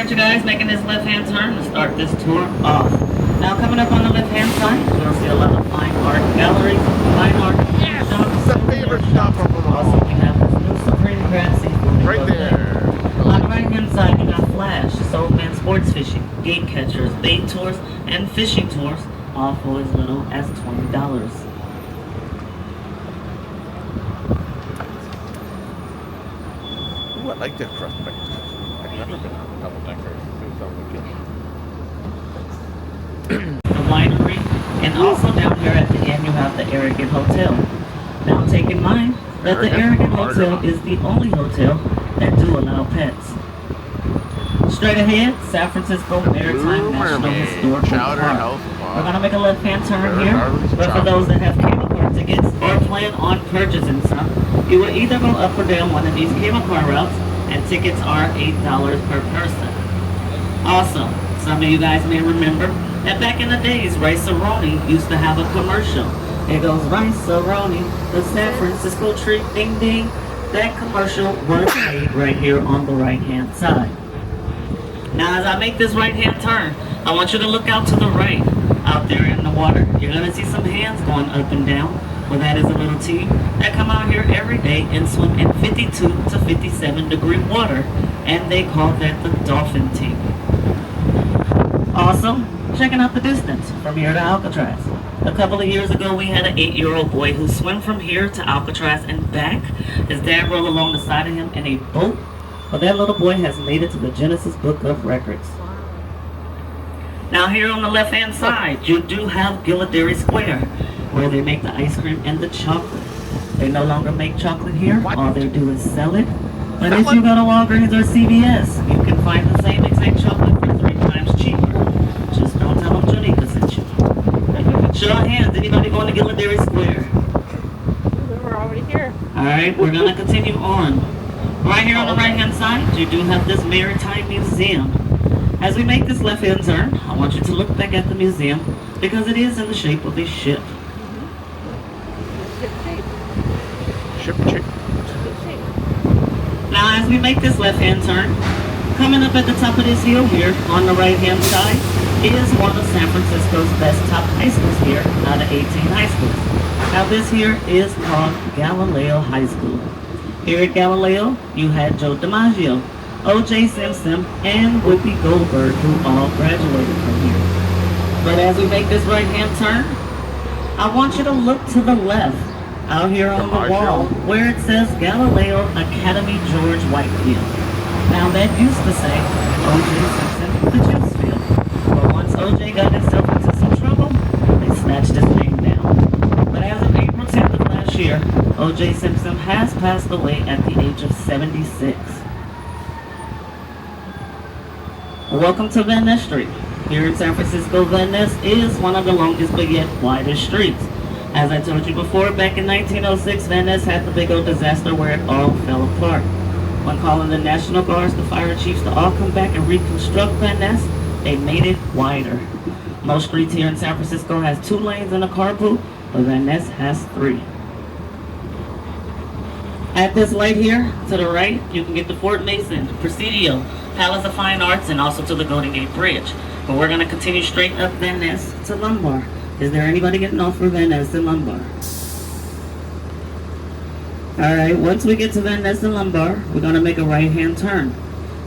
Alright you guys, making this left-hand turn to start this tour off. Now coming up on the left-hand side, you'll see a lot of fine art galleries, fine art shops. It's the favorite shop of them all. Also, we have this new Supreme Crab Seafood. Right there. On the right-hand side, you got Flash, Soulman Sports Fishing, Gate Catchers, Bait Tours, and Fishing Tours, all for as little as $20. Ooh, I like this prospect. I've never been on a double decker. The winery, and also down here at the end you have the Arrogant Hotel. Now take in mind that the Arrogant Hotel is the only hotel that do allow pets. Straight ahead, San Francisco Maritime National Historical Park. We're going to make a left-hand turn here, but for those that have cable car tickets or plan on purchasing some, you will either go up or down one of these cable car routes, and tickets are $8 per person. Also, some of you guys may remember that back in the days, Rice-A-Roni used to have a commercial. It goes, Rice-A-Roni, the San Francisco treat, ding ding. That commercial was made right here on the right-hand side. Now as I make this right-hand turn, I want you to look out to the right, out there in the water. You're going to see some hands going up and down. Well, that is a little team that come out here every day and swim in 52 to 57 degree water. And they call that the dolphin team. Also, checking out the distance from here to Alcatraz. A couple of years ago, we had an 8-year-old boy who swam from here to Alcatraz and back. His dad rode along the side of him in a boat. Well, that little boy has made it to the Guinness Book of Records. Now here on the left-hand side, you do have Gilladary Square, where they make the ice cream and the chocolate. They no longer make chocolate here. All they do is sell it. But if you go to Walgreens or CVS, you can find the same exact chocolate for 3 times cheaper. Just don't tell them Janika sent you. Show of hands, anybody going to Gilladary Square? We're already here. Alright, we're going to continue on. Right here on the right-hand side, you do have this Maritime Museum. As we make this left-hand turn, I want you to look back at the museum because it is in the shape of a ship. Ship shape. Now as we make this left-hand turn, coming up at the top of this hill here on the right-hand side is one of San Francisco's best top high schools here out of 18 high schools. Now this here is called Galileo High School. Here at Galileo, you had Joe DiMaggio, O.J. Simpson, and Whoopi Goldberg, who all graduated from here. But as we make this right-hand turn, I want you to look to the left, out here on the wall, where it says Galileo Academy George Whitefield. Now that used to say O.J. Simpson, the juice field. But once O.J. got himself into some trouble, they snatched his name down. But as of April 10th of last year, O.J. Simpson has passed away at the age of 76. Welcome to Van Ness Street. Here in San Francisco, Van Ness is one of the longest but yet widest streets. As I told you before, back in 1906, Van Ness had the big old disaster where it all fell apart. When calling the National Guards, the fire chiefs to all come back and reconstruct Van Ness, they made it wider. Most streets here in San Francisco has 2 lanes and a carpool, but Van Ness has 3. At this light here, to the right, you can get to Fort Mason, Presidio, Palace of Fine Arts, and also to the Golden Gate Bridge. But we're going to continue straight up Van Ness to Lombard. Is there anybody getting off for Van Ness and Lombard? Alright, once we get to Van Ness and Lombard, we're going to make a right-hand turn.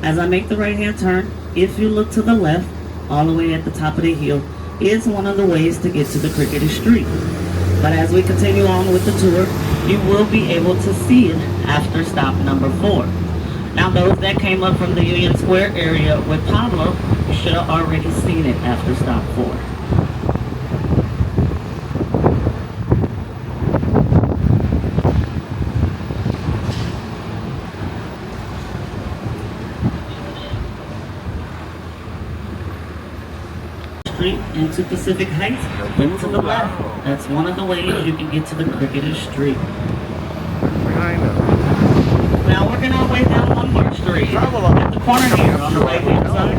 As I make the right-hand turn, if you look to the left, all the way at the top of the hill, is one of the ways to get to the Crickety Street. But as we continue on with the tour, you will be able to see it after stop number 4. Now those that came up from the Union Square area with Pablo, you should have already seen it after stop 4. Street into Pacific Heights, look to the left. That's one of the ways you can get to the Crickety Street. Now working our way down Lombard Street. At the corner here on the right-hand side.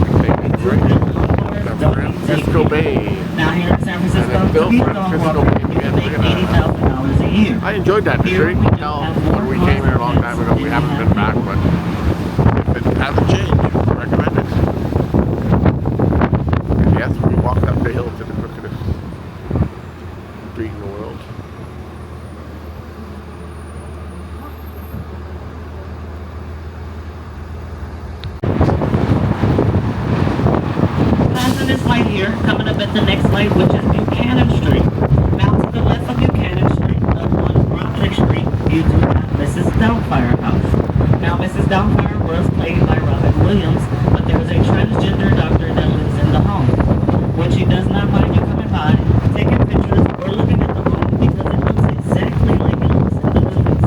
Francisco Bay. Now here in San Francisco, to be on water, you can make $80,000 a year. I enjoyed that street. Now, when we came here a long time ago, we haven't been back, but if it hasn't changed, I recommend it. this light here, coming up at the next light, which is Buchanan Street. Now to the left of Buchanan Street, up on Project Street, you do have Mrs. Doubtfire house. Now Mrs. Doubtfire was played by Robin Williams, but there is a transgender doctor that lives in the home. When she does not mind you coming by, taking pictures, or looking at the home because it looks exactly like it looks in the movies.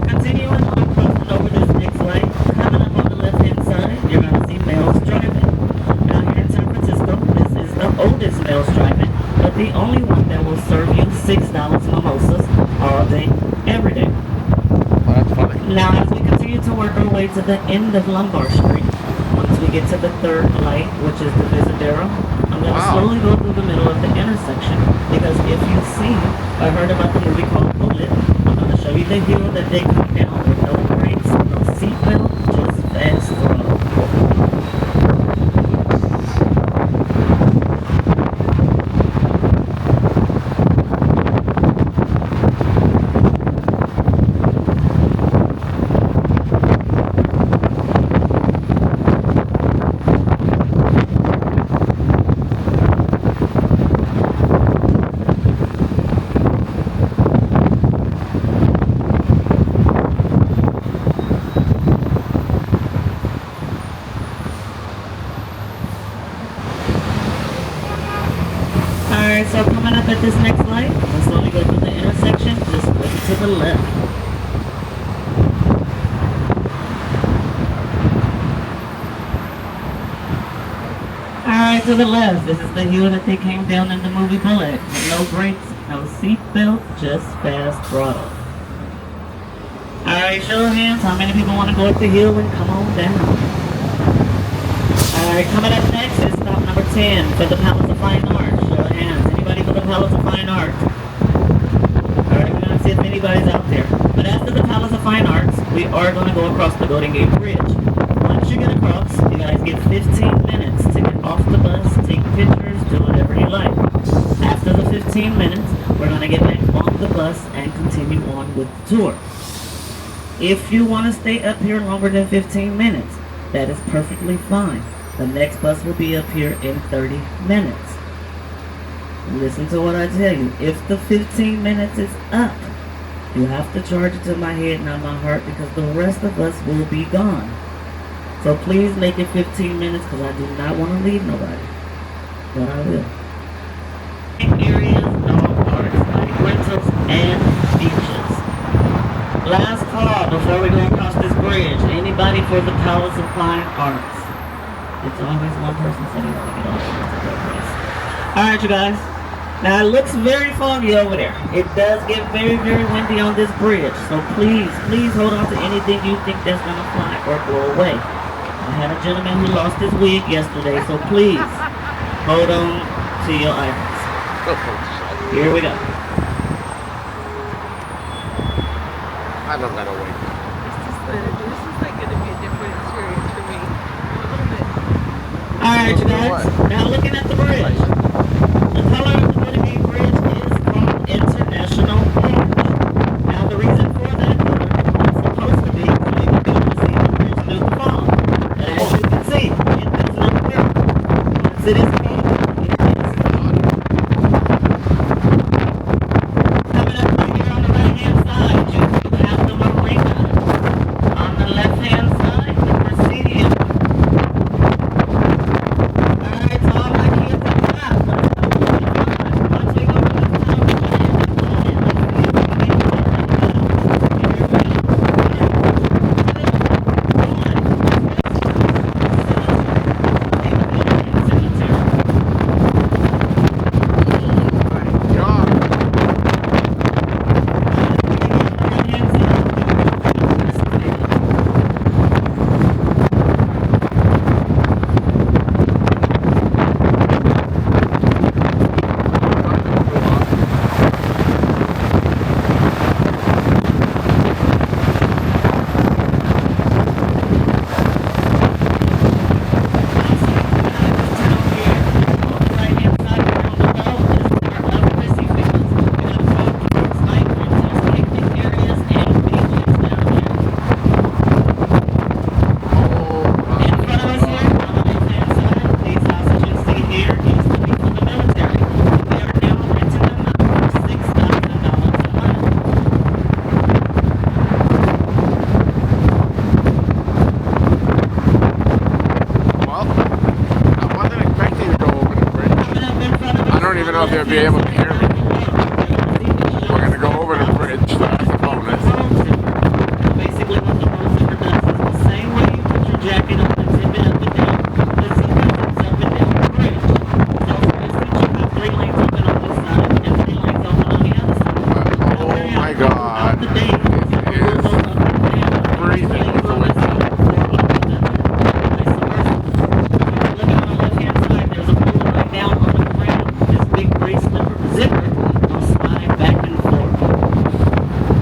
Continuing on crossing over this next light, coming up on the left-hand side, you're going to see males driving. Now here in San Francisco, this is the oldest males driving, but the only one that will serve you $6 mimosas all day, every day. Oh, that's funny. Now as we continue to work our way to the end of Lombard Street, once we get to the third light, which is the Visadero, I'm going to Wow. slowly go through the middle of the intersection, because if you've seen or heard about the movie called Bullet, I'm going to show you the hill that they come down with no brakes, no seatbelt, just fast throttle. Alright, so coming up at this next light, let's slowly go through the intersection, just look to the left. Alright, to the left, this is the hill that they came down in the movie Bullet. With no brakes, no seatbelt, just fast throttle. Alright, show of hands, how many people want to go up the hill and come on down? Alright, coming up next is stop number 10 for the Palace of Fine Arts. Show of hands. Anybody for the Palace of Fine Arts? Alright, we're going to see if anybody's out there. But after the Palace of Fine Arts, we are going to go across the Golden Gate Bridge. Once you get across, you guys get 15 minutes to get off the bus, take pictures, do whatever you like. After the 15 minutes, we're going to get back on the bus and continue on with the tour. If you want to stay up here longer than 15 minutes, that is perfectly fine. The next bus will be up here in 30 minutes. Listen to what I tell you. If the 15 minutes is up, you have to charge it to my head, not my heart, because the rest of us will be gone. So please make it 15 minutes, because I do not want to leave nobody. But I will. Areas, dog parks, like rentals, and beaches. Last call before we go across this bridge. Anybody for the Palace of Fine Arts? It's always one person saying they want to get off. Alright, you guys. Now it looks very foggy over there. It does get very, very windy on this bridge. So please, please hold on to anything you think that's going to fly or blow away. I had a gentleman who lost his wig yesterday, so please hold on to your items. Here we go. I don't gotta wait. This is like going to be a different experience for me. A little bit. Alright, you guys. Now looking at the bridge. The color of the Golden Gate Bridge is called International Orange. Now the reason for that color is supposed to be so you can be able to see the bridge through the fog. But as you can see, it does not work. Once it is foggy, it is foggy. Coming up right here on the right hand side, you have the marina. On the left hand side, the Presidium. Alright, so all my kids are class. Let's go. if you'll be able to hear me. We're going to go over the bridge. That's the bonus. Basically, what the road zipper does is the same way you put your jacket up and zip it up and down, the zipper zips up and down the bridge. So, for instance, you have 3 lanes open on this side and 3 lanes open on the other side. Oh my God. The day, It is freezing. Zipper will slide back and forth.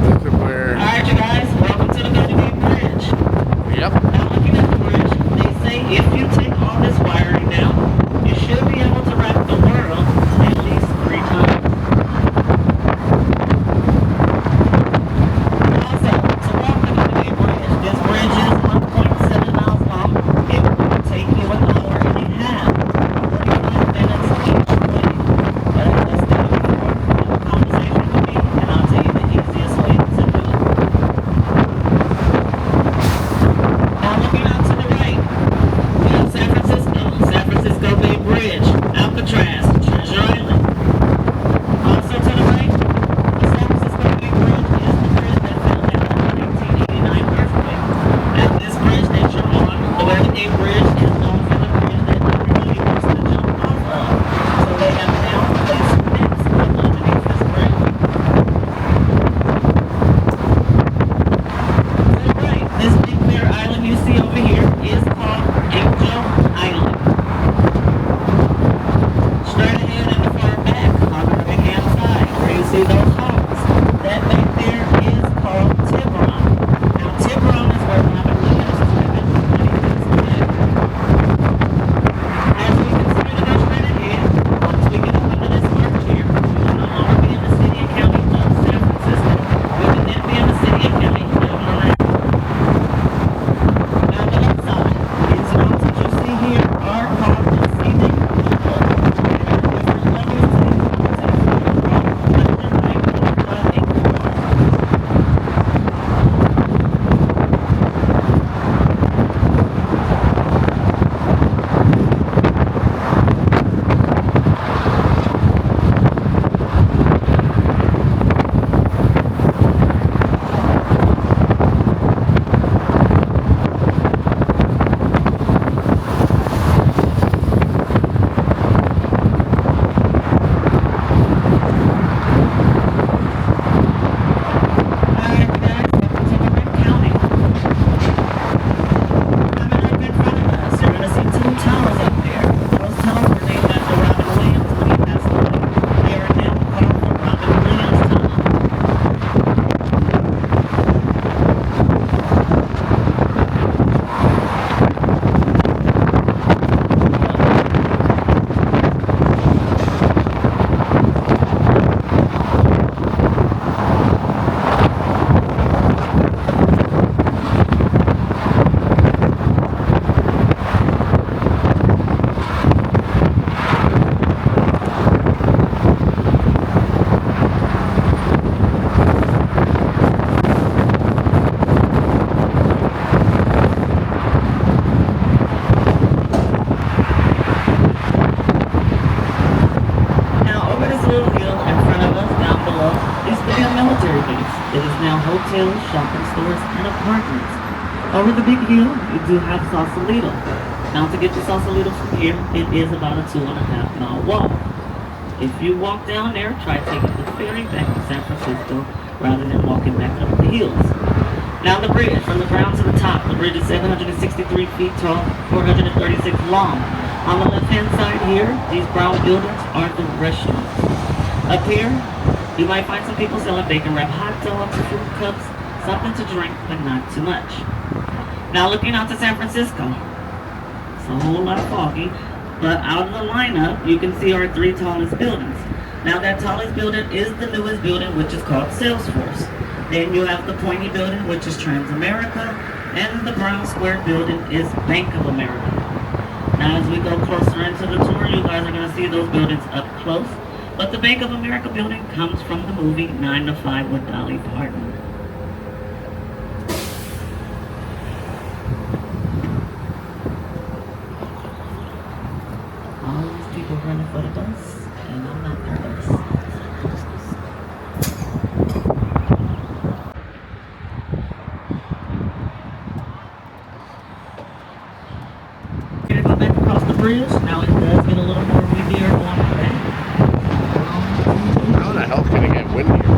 This is where. Alright, you guys, welcome to the Golden Gate Bridge. Yep. Now, looking at the bridge, they say if you take all this wiring down, you should be able to wrap the world at least 3 times. Also, to walk the Golden Gate Bridge, this bridge is 1.7 miles long. It will take you an hour and a half, 45 minutes each way. But let's do it before the conversation with me, and I'll tell you the easiest way to do it. Now looking out to the right, we have San Francisco Bay Bridge, Alcatraz, Treasure Island. Also to the right, the San Francisco Bay Bridge is the bridge that fell after the 1989 earthquake. At this bridge that you're on, the Golden Gate Bridge is known for the bridge that everybody wants to jump off of. So they have now placed nets underneath this bridge. To the right, this big clear island you see over here is called Angel Island. Straight ahead and far back on the right-hand side, where you see those homes, that back there is called Tiburon. Now, Tiburon is where Robin Williams is living when he was dead. As we continue to go straight ahead, once we get up under this arch here, we will no longer be in the city and county of San Francisco. We will then be in the city and county of Miami. Now, the left side, these mountains you see here are called the scenic levels. There are different levels to these mountains. They're called Thunder, Magnolia, and Wharf. Alright, guys, welcome to Marin County. Coming up in front of us, you're going to see 2 towers up there. Those towers were named after Robin Williams when he passed away. They are now called the Robin Williams Tunnel. Now, over this little hill in front of us, down below, used to be a military base. It is now hotels, shopping stores, and apartments. Over the big hill, you do have Sausalito. Now, to get to Sausalito from here, it is about a 2.5-mile walk. If you walk down there, try taking the ferry back to San Francisco rather than walking back up the hills. Now, the bridge, from the ground to the top, the bridge is 763 feet tall, 436 long. On the left-hand side here, these brown buildings are the restaurants. Up here, you might find some people selling bacon wrapped hot dogs, fruit cups, something to drink, but not too much. Now looking out to San Francisco, it's a whole lot foggy, but out of the lineup, you can see our 3 tallest buildings. Now that tallest building is the newest building, which is called Salesforce. Then you have the pointy building, which is Transamerica, and the brown square building is Bank of America. Now as we go closer into the tour, you guys are going to see those buildings up close. But the Bank of America building comes from the movie 9 to 5 with Dolly Parton. All these people running for the bus, and I'm not there. bridge. Now it does get a little more windier on the back. How the hell can it get windier?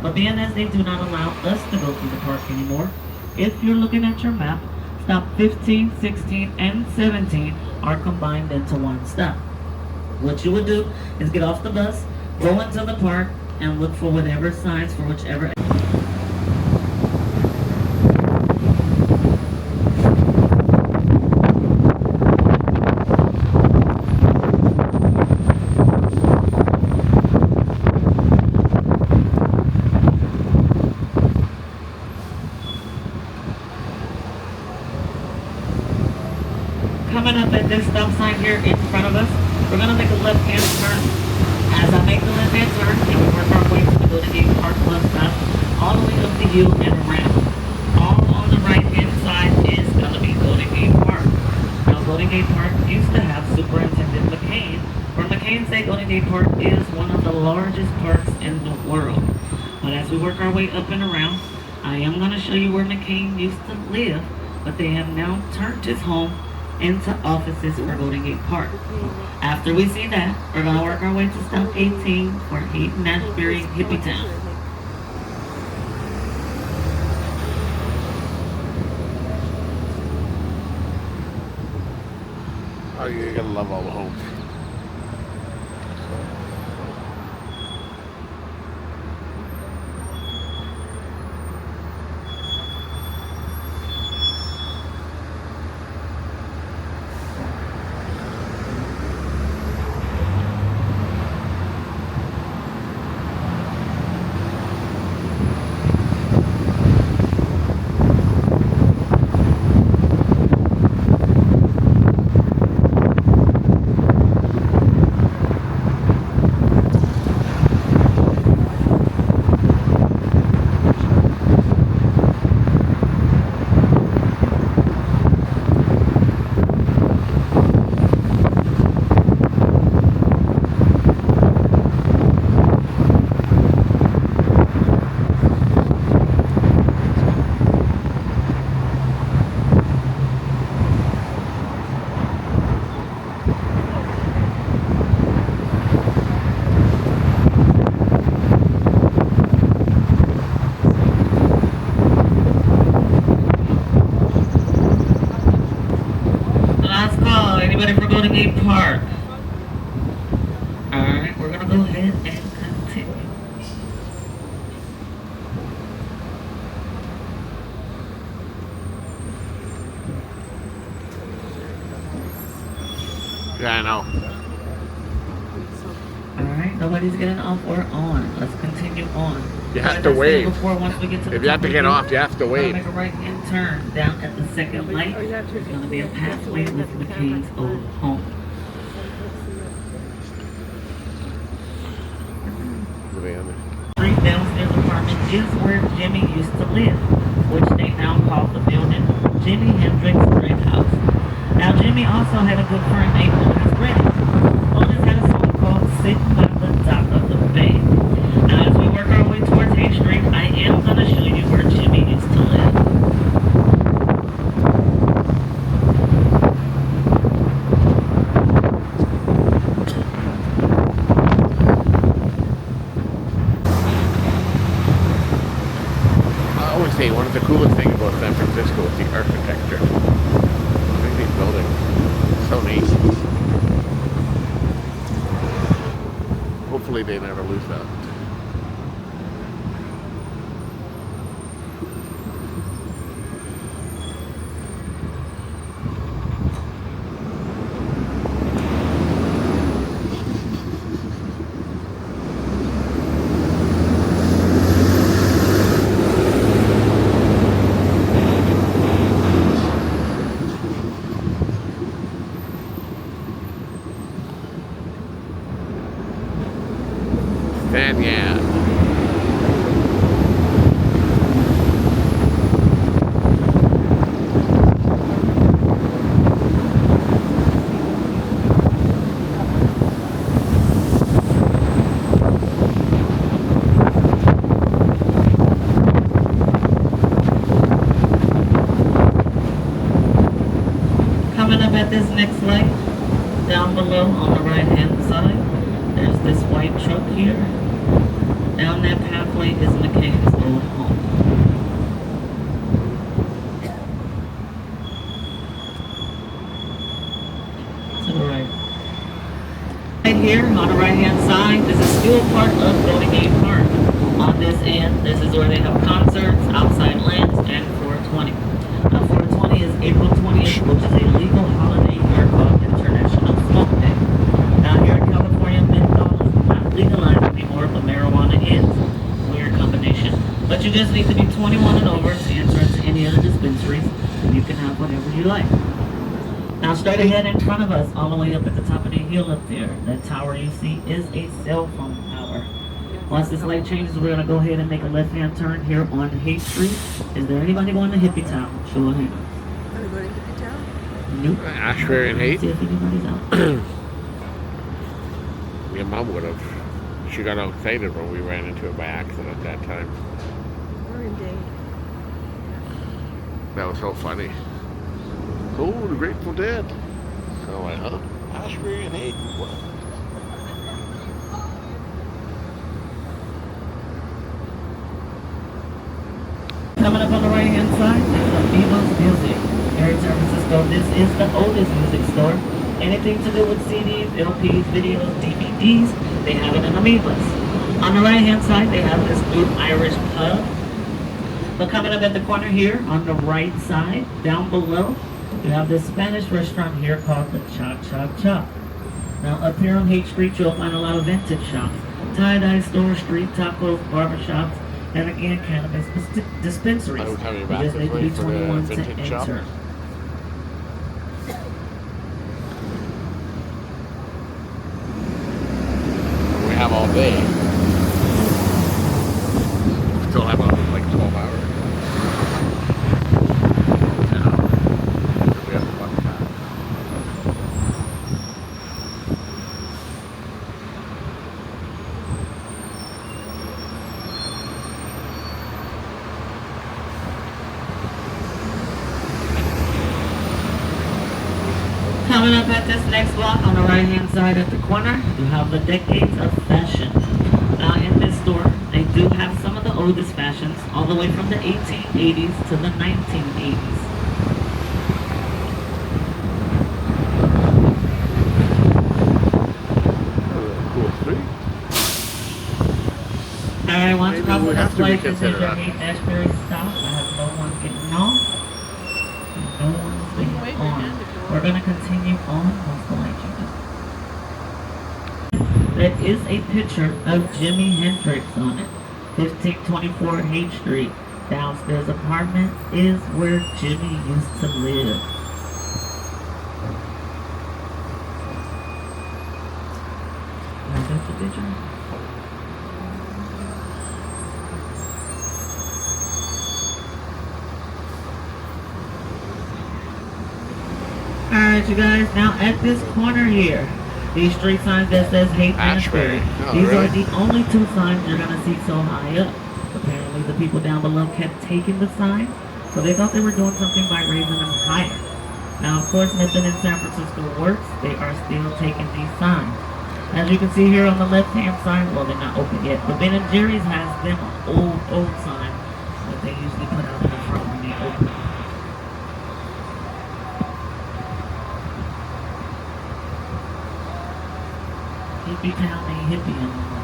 But being as they do not allow us to go through the park anymore, if you're looking at your map, Stop 15, 16, and 17 are combined into one stop. What you would do is get off the bus, go into the park, and look for whatever signs for whichever. Coming up at this stop sign here in front of us, we're going to make a left-hand turn. As I make the left-hand turn, and we work our way to the Golden Gate Park bus stop, all the way up the hill and around. All on the right-hand side is going to be Golden Gate Park. Now, Golden Gate Park used to have Superintendent McCain, where McCain said Golden Gate Park is one of the largest parks in the world. But as we work our way up and around, I am going to show you where McCain used to live, but they have now turned his home into offices for Golden Gate Park. After we see that, we're going to work our way to stop 18 for Haight-Ashbury Hippie Town. Oh, you're gonna love all the homes. Last call, anybody for Golden Gate Park? Alright, we're gonna go ahead and continue. Yeah, I know. Alright, nobody's getting off or on. Let's continue on. You have As to I said wave. Before, once we get to the If you have to top get of the off, you have to hill, we're gonna wave. make a right-hand turn down at the second light. There's gonna be a pathway with McCain's old home. Street downstairs apartment is where Jimmy used to live, which they now call the building Jimi Hendrix Brick House. Now, Jimmy also had a good friend named Otis Redding. Otis had a song called Sitting by the Dock of the Bay. Now, as we work our way towards A Street, I am going to show you where Jimmy used to live. I always say one of the coolest things about San Francisco is the architecture. Look at these buildings. So neat. Hopefully they never lose that. And yeah. Coming up at this next light, down below on the right-hand side, there's this white truck here. Down that pathway is McCain's old home. here on the right hand side, this is still part of Golden Gate Park. On this end, this is where they have concerts, outside lands, and 420. 420 is April 20th, which is a legal holiday here called International Smoke Day. Now here in California, menthol is not legalized anymore, but marijuana is. Weird combination. But you just need to be 21 and over to enter into any other dispensaries, and you can have whatever you like. Now straight ahead in front of us, all the way up at the top of the hill up there, that tower you see is a cell phone tower. Once this light changes, we're going to go ahead and make a left-hand turn here on Haight Street. Is there anybody going to Hippie Town? Show of hands. Anybody to Hippie Town? Nope. Ashbury and Haight. See if anybody's out. Your mom would have. She got all excited when we ran into it by accident that time. Or in Dade. That was so funny. Oh, the Grateful Dead. So I'm like, huh? Ashbury and Haight. What? Coming up on the right hand side, Evo's Music. Here in San Francisco, this is the oldest music store. Anything to do with CDs, LPs, videos, DVDs, they have it in Amoebas. On the right hand side, they have this good Irish pub. But coming up at the corner here, on the right side, down below, you have this Spanish restaurant here called the Cha Cha Cha. Now up here on Haight Street, you'll find a lot of vintage shops. Tie-dye store, street tacos, barbershops, and again, cannabis dispensaries. I was having You back just this need to way be for the 21 to vintage shop. enter. We have all day. Still have like 12 hours. Yeah. We have fun time. Coming up at this next block on the right hand side at the corner, you have the Decades of Fashion. Now in this store, they do have some of the oldest fashions, all the way from the 1880s to the 1980s. Cool street. Alright, once Maybe across we the have to place, this is reconsider your that. Haight-Ashbury stop. I have no one getting off. No one's being Wave your hand on. if you want. We're going to continue on once the light changes. There is a picture of Jimi Hendrix on it. 1524 Haight Street. Downstairs apartment is where Jimmy used to live. Is that the picture? Alright, you guys, now at this corner here, these street signs that says Haight Ashbury. Ashbury. Oh, These really? are the only two signs you're gonna see so high up. Apparently the people down below kept taking the signs, so they thought they were doing something by raising them higher. Now of course nothing in San Francisco works, they are still taking these signs. As you can see here on the left hand side, well they're not open yet, but Ben & Jerry's has them old signs that they usually put out in the front when they open. Hippie town ain't hippie anymore.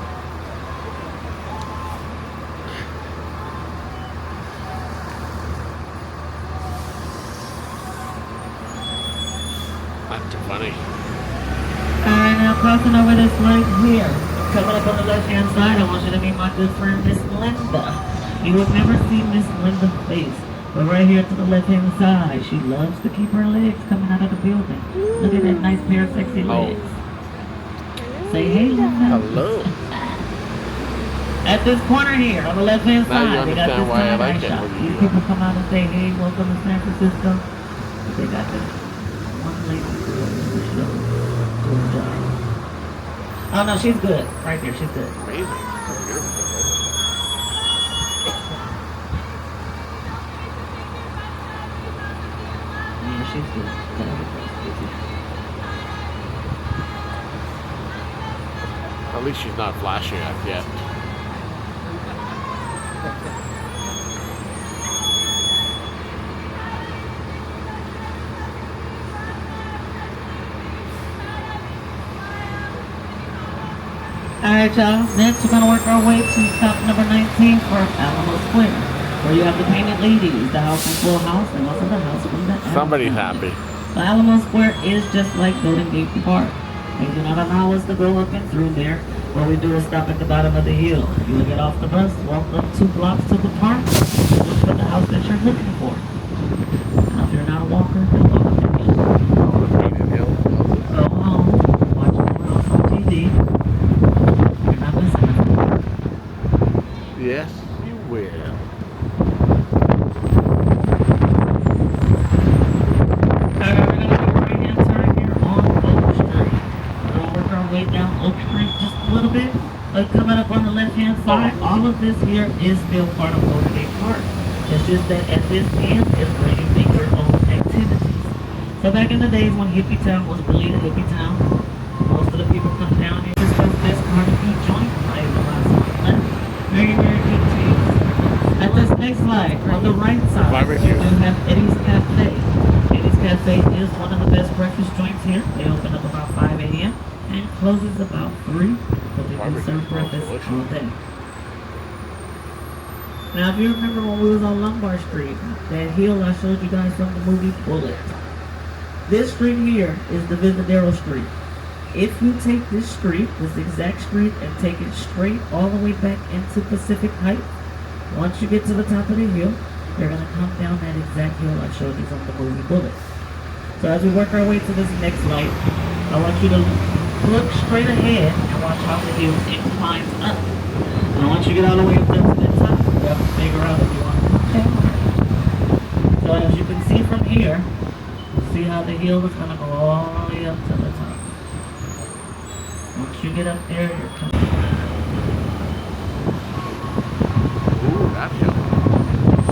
That's too funny. Alright, now crossing over this light here. Coming up on the left hand side, I want you to meet my good friend Miss Linda. You will never see Miss Linda's face, but right here to the left hand side, she loves to keep her legs coming out of the building. Look at that nice pair of sexy legs. Say hey, Linda. Hello. At this corner here, on the left hand Now you side, they got understand this why I tie-dye like it shop. when you These do people that. come out and say, hey, welcome to San Francisco. But they got this one lady girl in the show doing a job. Oh no, she's good. Right there, she's good. Amazing. So beautiful. Yeah, she's good. Got everything. At least she's not flashing us yet. Alright, y'all. Next, we're going to work our way to stop number 19 for Alamo Square, where you have the Painted Ladies, the house from Full House, and also the house from the Somebody's Adams Family. happy. The Alamo Square is just like Golden Gate Park. They do not allow us to go up and through there. What we do is stop at the bottom of the hill. You will get off the bus, walk up 2 blocks to the park, look for the house that you're looking for. Now, if you're not a walker, then walk up the hill. Oh, the Painted Hill. Go home, watch more else on TV. You're not missing nothing. Yes, you will. Alright, we're gonna take a right-hand turn here on Oak Street. We're gonna work our way down Oak Street just a little bit. But coming up on the left-hand side, all of this here is still part of Golden Gate Park. It's just that at this end is where you make your own activities. So back in the days when Hippie Town was really the Hippie Town, most of the people come down here. This was this barbecue joint. I realized something left. Very, very good taste. At this next slide, on the right side, Barbecue. you have Eddie's Cafe. Eddie's Cafe is one of the best breakfast joints here. They open up about 5 a.m. and closes about 3, but they do Barbecue serve smells breakfast delicious. all day. Now, if you remember when we was on Lombard Street, that hill I showed you guys from the movie Bullet. This street here is the Visadero Street. If you take this street, this exact street, and take it straight all the way back into Pacific Heights, once you get to the top of the hill, you're going to come down that exact hill I showed you from the movie Bullet. So as we work our way to this next light, I want you to look straight ahead and watch how the hill inclines up. And once you get all the way up there to the top, you have to figure out if you want to come down. So as you can see from here, see how the hill is going to go all the way up to the top. Once you get up there, you're coming. Ooh, that hill.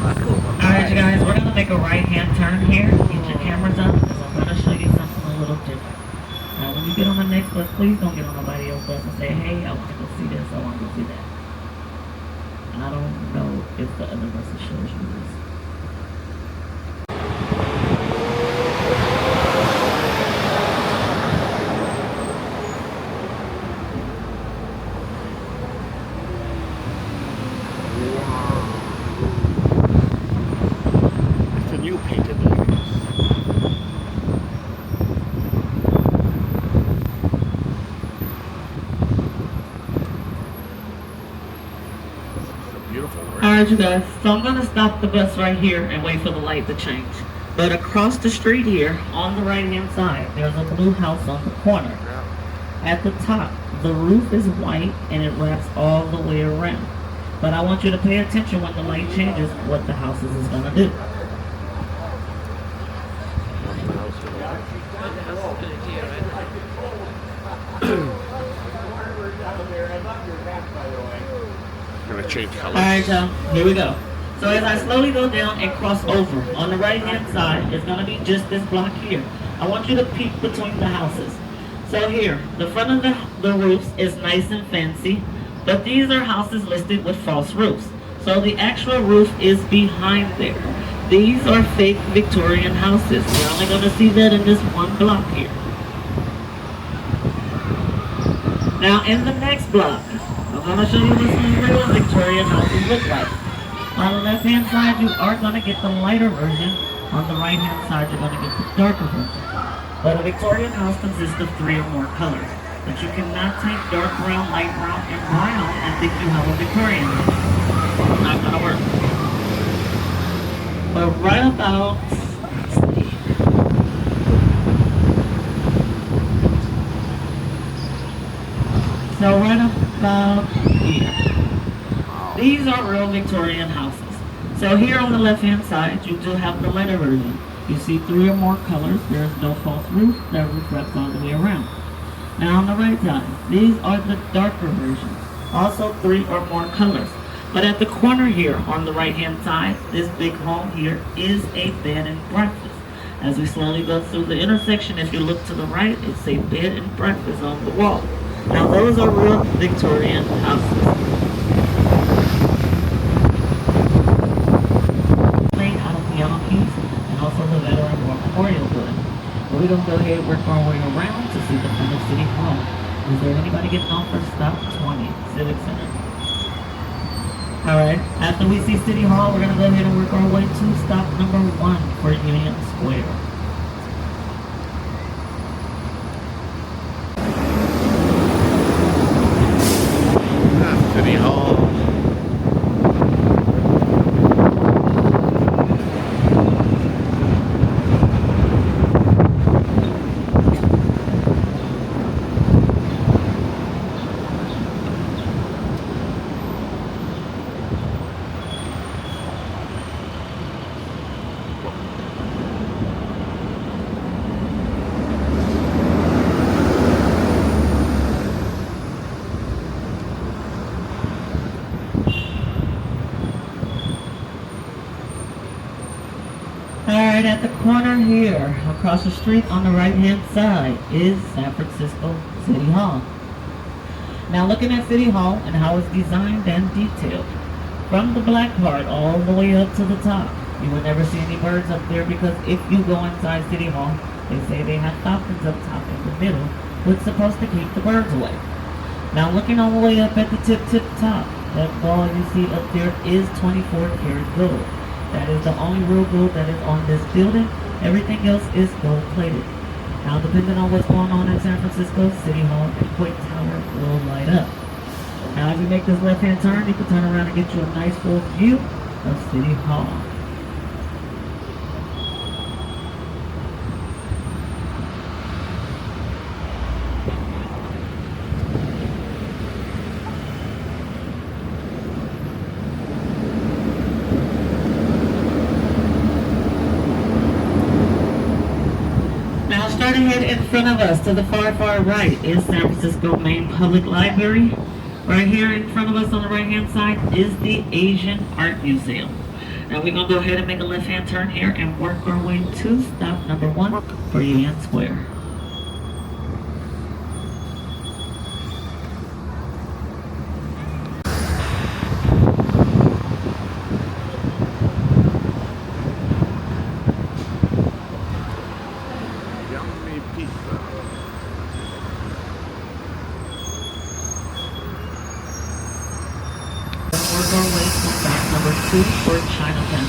That's cool. Alright, you guys, we're going to make a right-hand turn here. Get your cameras up because I'm going to show you something a little different. Now, when you get on the next bus, please don't get on nobody else's bus and say, hey, I want to go see this, I want to go see that. And I don't know if the other buses shows you this. It's the new Painted Ladies. It's a beautiful word. Alright, you guys, so I'm going to stop the bus right here and wait for the light to change. But across the street here, on the right-hand side, there's a blue house on the corner. At the top, the roof is white and it wraps all the way around. But I want you to pay attention when the light changes what the house is going to do. Gonna change colors. Alright, y'all, here we go. So as I slowly go down and cross over, on the right-hand side, it's going to be just this block here. I want you to peek between the houses. So here, the front of the roofs is nice and fancy, but these are houses listed with false roofs. So the actual roof is behind there. These are fake Victorian houses. You're only going to see that in this one block here. Now in the next block, I'm going to show you what some real Victorian houses look like. On the left-hand side, you are going to get the lighter version. On the right-hand side, you're going to get the darker version. But a Victorian house consists of 3 or more colors. But you cannot take dark brown, light brown, and brown and think you have a Victorian house. It's not going to work. But right about, let's see. So right about here. These are real Victorian houses. So here on the left-hand side, you do have the lighter version. You see 3 or more colors. There's no false roof. That roof wraps all the way around. Now on the right side, these are the darker versions. Also 3 or more colors. But at the corner here on the right-hand side, this big home here is a bed and breakfast. As we slowly go through the intersection, if you look to the right, it's a bed and breakfast on the wall. Now those are real Victorian houses. Made out of piano keys and also the Veteran War Memorial Building. But we're going to go ahead and work our way around to see the front of City Hall. Is there anybody getting off for stop 20, Civic Center? Alright, after we see City Hall, we're going to go ahead and work our way to stop number 1 for Union Square. City Hall. Alright, at the corner here, across the street on the right hand side, is San Francisco City Hall. Now looking at City Hall and how it's designed and detailed, from the black part all the way up to the top, you will never see any birds up there because if you go inside City Hall, they say they have falcons up top in the middle, which is supposed to keep the birds away. Now looking all the way up at the tip top, that ball you see up there is 24 karat gold. That is the only real gold that is on this building. Everything else is gold plated. Now depending on what's going on in San Francisco, City Hall and Quake Tower will light up. Now as you make this left hand turn, you can turn around and get you a nice full view of City Hall. Straight ahead in front of us to the far right is San Francisco Main Public Library. Right here in front of us on the right hand side is the Asian Art Museum. Now we're going to go ahead and make a left hand turn here and work our way to stop number 1 for Union Square. Work our way to stop number 2 for Chinatown.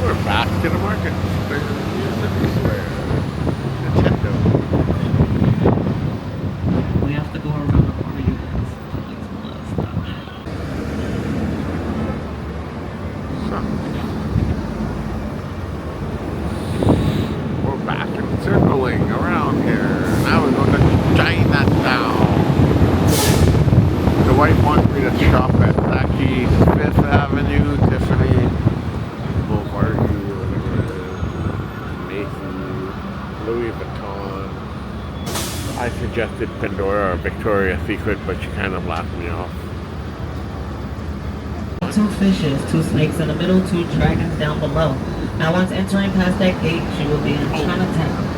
We're back to the market. There's Music Square. Nintendo. We have to go around the corner, you guys. We're back and circling around here. Now we're going to Chinatown. The wife wants me to shop at Saki, 5th Avenue, Tiffany, Boulevardy, whatever it is, Macy's, Louis Vuitton. I suggested Pandora or Victoria's Secret, but she kind of laughed me off. 2 fishes, 2 snakes in the middle, 2 dragons down below. Now once entering past that gate, you will be in Chinatown.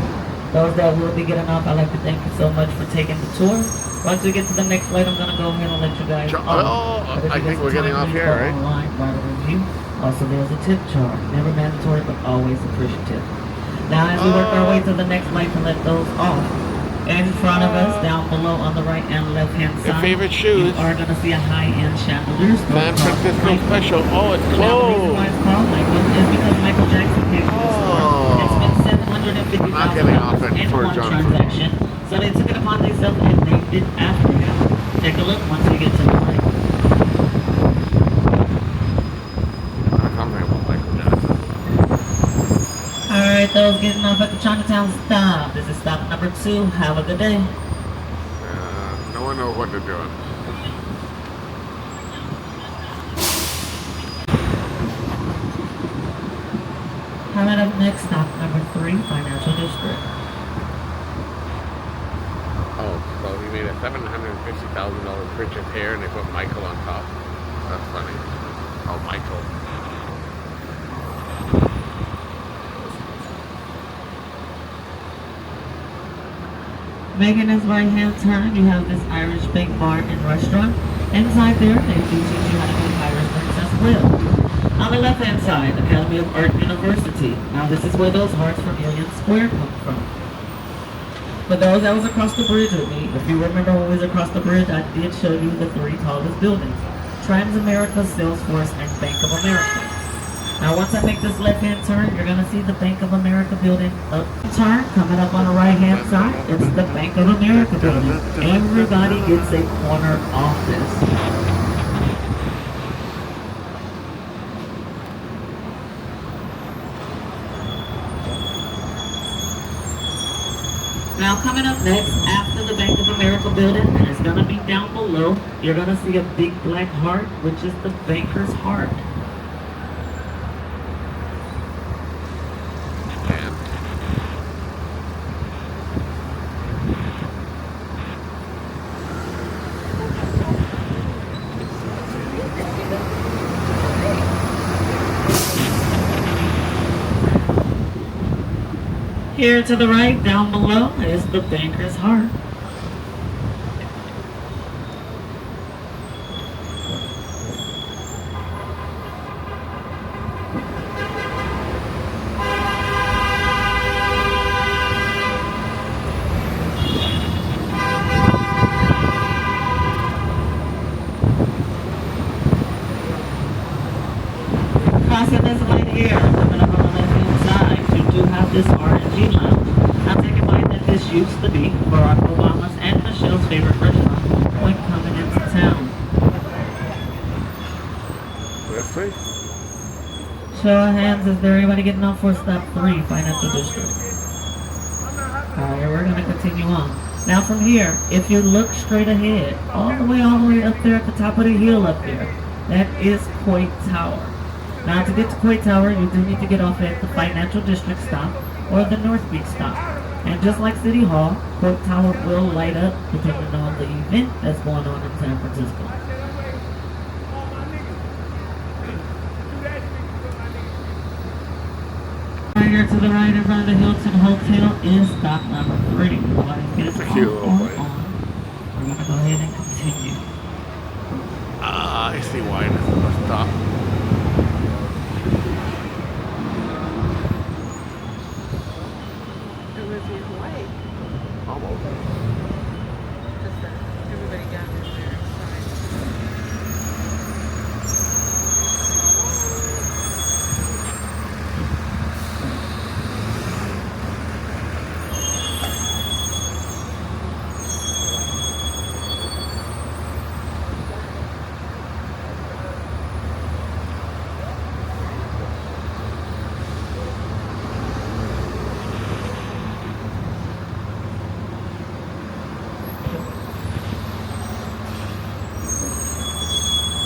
Those that will be getting off, I'd like to thank you so much for taking the tour. Once we get to the next flight, I'm going to go ahead and let you guys off. I think we're getting off here, right? Online, write a review. Also, there's a tip jar. Never mandatory, but always appreciative. Now as we work our way to the next flight to let those off, in front of us, down below on the right and left hand side, your favorite shoes. you are going to see a high-end chandelier. San Francisco Special. Oh, it's Now, the reason why closed. it's called Michael is because Michael Jackson came to the store and spent I'm not getting off $750,000 at in Fort one Johnson. transaction. So they took it upon themselves and named it after him. Take a look once we get to the light. Something about Michael Jackson. Alright, those getting off at the Chinatown stop. This is stop number 2. Have a good day. No one knows what they're doing. Alright, up next, stop number 3, Financial District. Oh, so he made a $750,000 purchase here and they put Michael on top. That's funny. Oh, Michael. Making this right hand turn, you have this Irish Bake Bar and Restaurant. Inside there, they do teach you how to make Irish drinks as well. On the left hand side, Academy of Art University. Now this is where those hearts from Union Square come from. For those that was across the bridge with me, if you remember when we was across the bridge, I did show you the three tallest buildings. Transamerica, Salesforce, and Bank of America. Now once I make this left-hand turn, you're going to see the Bank of America building up. Turn, coming up on the right-hand side, it's the Bank of America building. Everybody gets a corner office. Now coming up next, after the Bank of America building, and it's going to be down below, you're going to see a big black heart, which is the banker's heart. Here to the right, down below, is the banker's heart. Crossing this light here, coming up on the left-hand side, you do have this R&G lounge. Now take in mind that this used to be Barack Obama's and Michelle's favorite restaurant when coming into town. That's right. Show of hands, is there anybody getting off for stop 3, Financial District? Alright, we're going to continue on. Now from here, if you look straight ahead, all the way up there at the top of the hill up there, that is Coit Tower. Now to get to Coit Tower, you do need to get off at the Financial District stop or the North Beach stop. And just like City Hall, Coit Tower will light up depending on the event that's going on in San Francisco. Right here to the right in front of the Hilton Hotel is stop number 3. Let's get it on. We're going to go ahead and continue. I see why this is a stop. It was in Hawaii. Almost. Just that everybody got in there inside.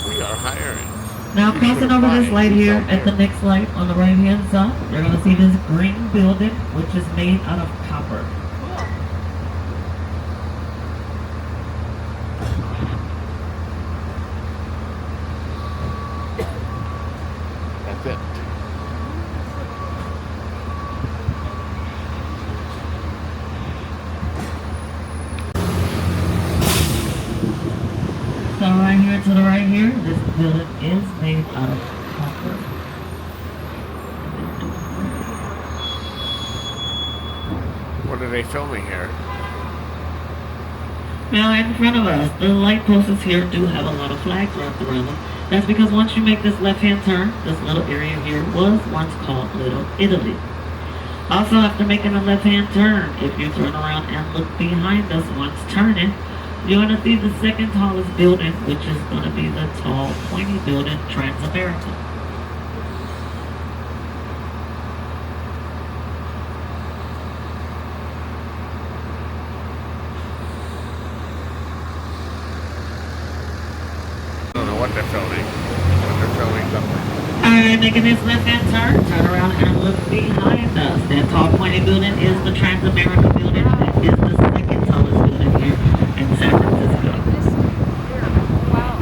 We are hiring. Now crossing over this light here at the next light on the right hand side, you're going to see this green building which is made out of copper. That's it. So right here to the right here, this building is made out of copper. What are they filming here? Now in front of us, the light posts here do have a lot of flags wrapped around them. That's because once you make this left-hand turn, this little area here was once called Little Italy. Also, after making a left-hand turn, if you turn around and look behind us once turning, you're going to see the second tallest building, which is going to be the tall, pointy building, Transamerica. I don't know what they're filming. But they're filming something. Alright, making this left-hand turn around and look behind us. That tall, pointy building is the Transamerica building. It is the second tallest building here in San Francisco.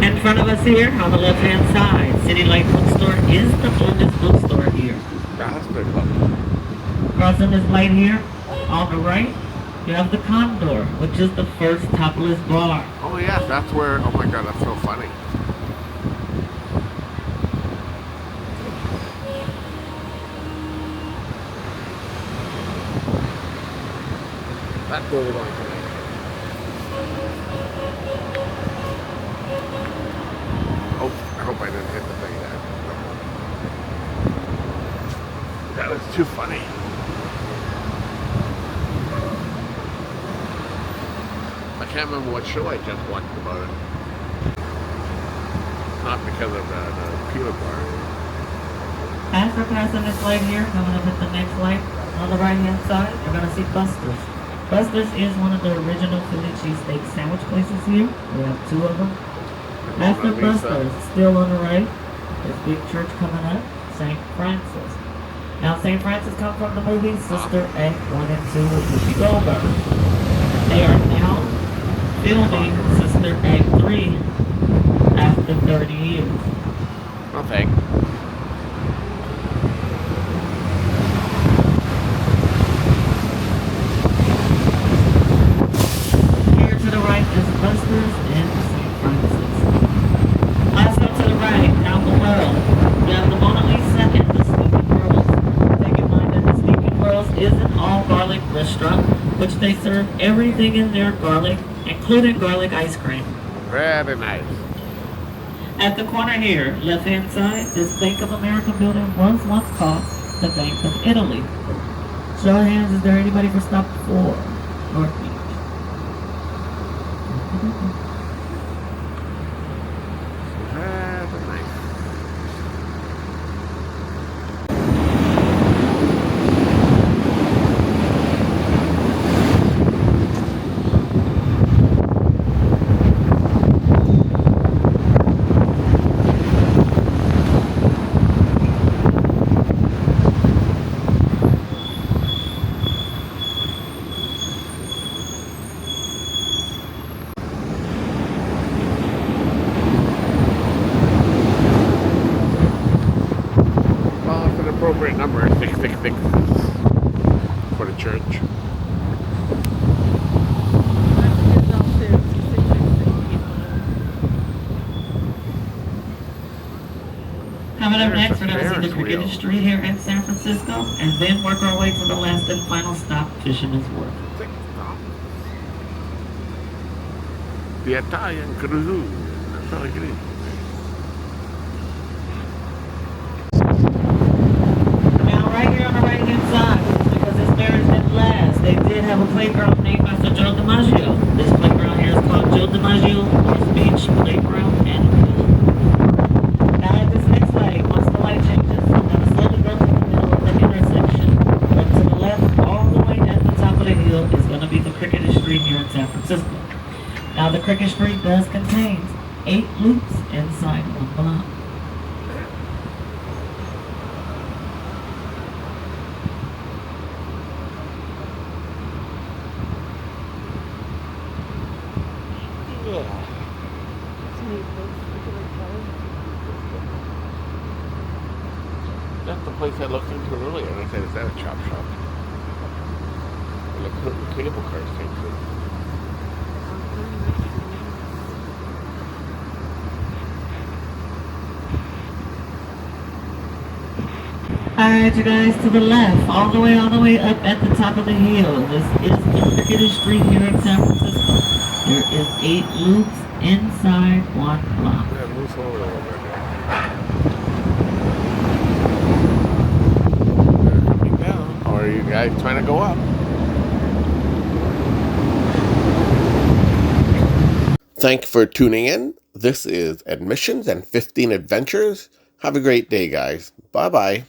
In front of us here, on the left-hand side, City Light Bookstore is the oldest bookstore here. That's pretty close. Crossing this light here, on the right, You have the Condor, which is the first topless bar. Oh yes, that's where. Oh my god, that's so funny. That's where we're going today. Oh, I hope I didn't hit the thing there. That was too funny. I can't remember what show I just watched about it. Not because of the peanut bar. As we're passing this light here, coming up at the next light on the right hand side, you're gonna see Buster's. Buster's is one of the original Philly cheesesteak sandwich places here. We have two of them. After Buster's, still on the right, this big church coming up, St. Francis. Now St. Francis comes from the movie Sister Act 1 and 2 with Whoopi Goldberg. They are now filming Sister Act 3 after 30 years. Okay. Here to the right is Buster's and St. Francis. Also to the right, down below, you have the Mona Lisa and the Sleeping Pearls. Take in mind that the Sleeping Pearls is an all-garlic restaurant, which they serve everything in their garlic, including garlic ice cream. Very nice. At the corner here, left-hand side, this Bank of America building was once called the Bank of Italy. Show of hands, is there anybody for stop 4, North Beach? Very nice. Well, it's an appropriate number, 666 for the church. Coming up There's next, a we're going to see the Ferris cricket wheel. industry here in San Francisco, and then work our way to the last and final stop, Fisherman's Wharf. The Italian cruise. Pellegrini. Now, right here on the right-hand side, because this marriage didn't last, they did have a playground named after Joe DiMaggio. This playground here is called Joe DiMaggio North Beach Playground and Pool. Now, at this next light, once the light changes, I'm going to slowly go to the middle of the intersection. Look to the left, all the way at the top of the hill is going to be the cricket industry here in San Francisco. Now, the cricket street does contain 8 loops inside one block. That's the place I looked into earlier, and I said, is that a chop shop? And the cable cars came through. Alright, you guys, to the left, all the way up at the top of the hill. This is the cricket street here in San Francisco. There is 8 loops inside one block. Yeah, move forward a little bit. They're coming down. Or are you guys trying to go up? Thank you for tuning in. This is Admissions and 15 Adventures. Have a great day, guys. Bye-bye.